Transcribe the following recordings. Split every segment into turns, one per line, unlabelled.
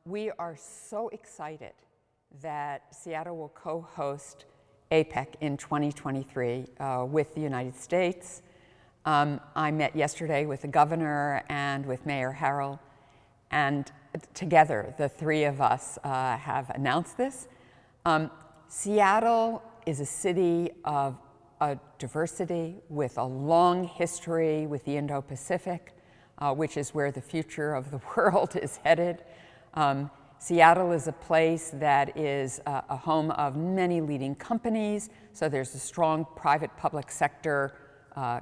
We are so excited that Seattle will co-host APEC in 2023 with the United States. I met yesterday with the governor and with Mayor Harrell, and together the three of us have announced this. Seattle is a city of diversity with a long history with the Indo-Pacific, which is where the future of the world is headed. Seattle is a place that is a home of many leading companies, so there's a strong private-public sector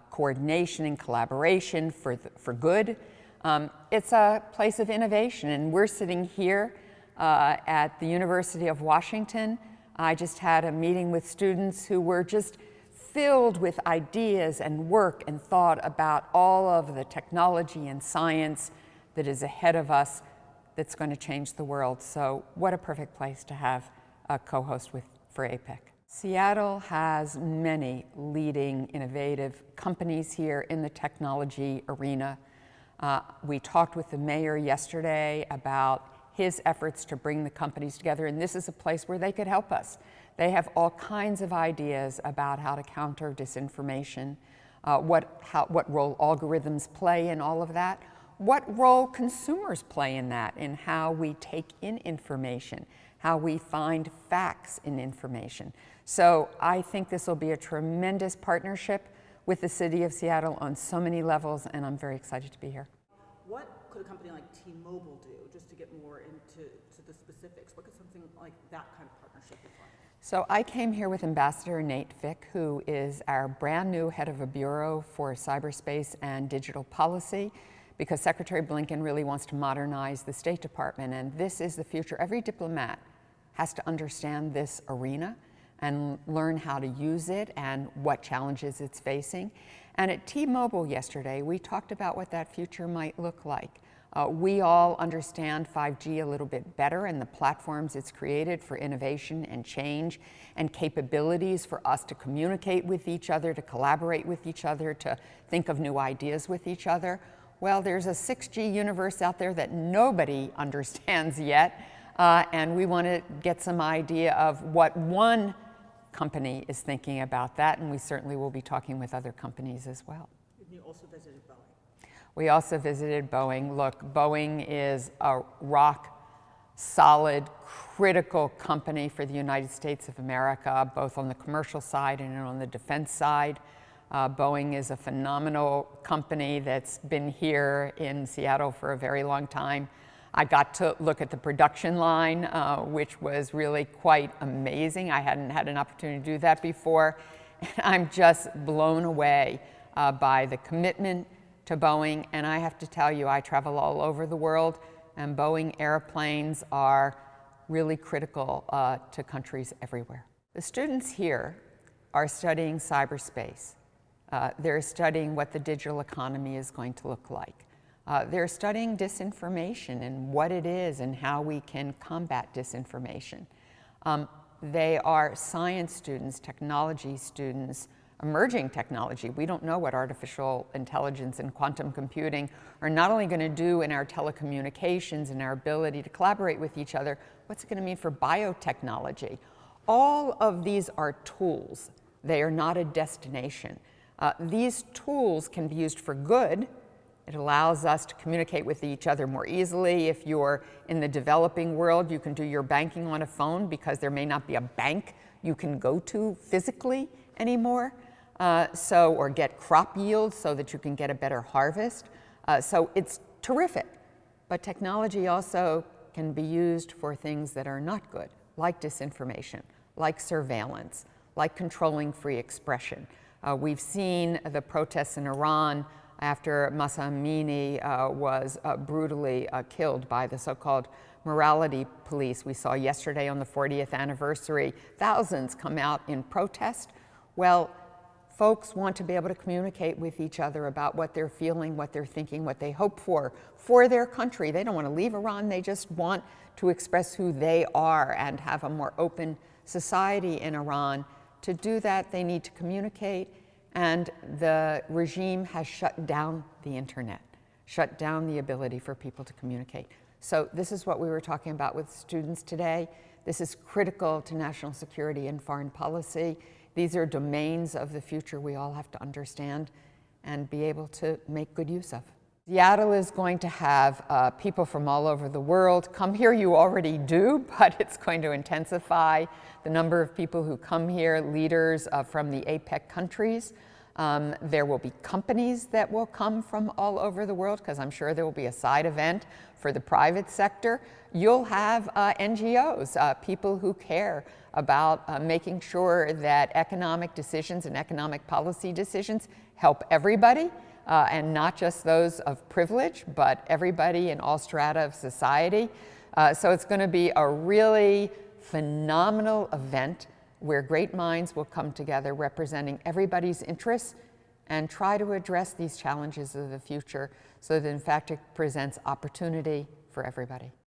coordination and collaboration for good. It's a place of innovation, and we're sitting here at the University of Washington. I just had a meeting with students who were just filled with ideas and work and thought about all of the technology and science that is ahead of us that's going to change the world. So what a perfect place to have a co-host for APEC. Seattle has many leading innovative companies here in the technology arena. We talked with the mayor yesterday about his efforts to bring the companies together, and this is a place where they could help us. They have all kinds of ideas about how to counter disinformation, what role algorithms play in all of that, what role consumers play in that, in how we take in information, how we find facts in information. So I think this will be a tremendous partnership with the city of Seattle on so many levels, and I'm very excited to be here.
What could a company like T-Mobile do, just to get more into the specifics? What could something like that kind of partnership look like?
So I came here with Ambassador Nate Fick, who is our brand new head of a bureau for cyberspace and digital policy, because Secretary Blinken really wants to modernize the State Department, and this is the future. Every diplomat has to understand this arena and learn how to use it and what challenges it's facing. And at T-Mobile yesterday, we talked about what that future might look like. We all understand 5G a little bit better and the platforms it's created for innovation and change and capabilities for us to communicate with each other, to collaborate with each other, to think of new ideas with each other. Well, there's a 6G universe out there that nobody understands yet, and we want to get some idea of what one company is thinking about that, and we certainly will be talking with other companies as well.
You also visited Boeing.
We also visited Boeing. Look, Boeing is a rock-solid, critical company for the United States of America, both on the commercial side and on the defense side. Boeing is a phenomenal company that's been here in Seattle for a very long time. I got to look at the production line, which was really quite amazing. I hadn't had an opportunity to do that before. And I'm just blown away by the commitment to Boeing. And I have to tell you, I travel all over the world, and Boeing airplanes are really critical to countries everywhere. The students here are studying cyberspace. They're studying what the digital economy is going to look like. They're studying disinformation and what it is and how we can combat disinformation. They are science students, technology students, emerging technology. We don't know what artificial intelligence and quantum computing are not only going to do in our telecommunications and our ability to collaborate with each other, what's it going to mean for biotechnology? All of these are tools. They are not a destination. These tools can be used for good. It allows us to communicate with each other more easily. If you're in the developing world, you can do your banking on a phone because there may not be a bank you can go to physically anymore. Or get crop yield so that you can get a better harvest. So it's terrific. But technology also can be used for things that are not good, like disinformation, like surveillance, like controlling free expression. We've seen the protests in Iran after Mahsa Amini was brutally killed by the so-called morality police. We saw yesterday on the 40th anniversary, thousands come out in protest. Well, folks want to be able to communicate with each other about what they're feeling, what they're thinking, what they hope for their country. They don't want to leave Iran. They just want to express who they are and have a more open society in Iran. To do that, they need to communicate, and the regime has shut down the internet, shut down the ability for people to communicate. So this is what we were talking about with students today. This is critical to national security and foreign policy. These are domains of the future we all have to understand and be able to make good use of. Seattle is going to have people from all over the world come here. You already do, but it's going to intensify the number of people who come here, leaders from the APEC countries. There will be companies that will come from all over the world, because I'm sure there will be a side event for the private sector. You'll have NGOs, people who care about making sure that economic decisions and economic policy decisions help everybody, and not just those of privilege, but everybody in all strata of society. So it's going to be a really phenomenal event where great minds will come together representing everybody's interests and try to address these challenges of the future so that in fact it presents opportunity for everybody.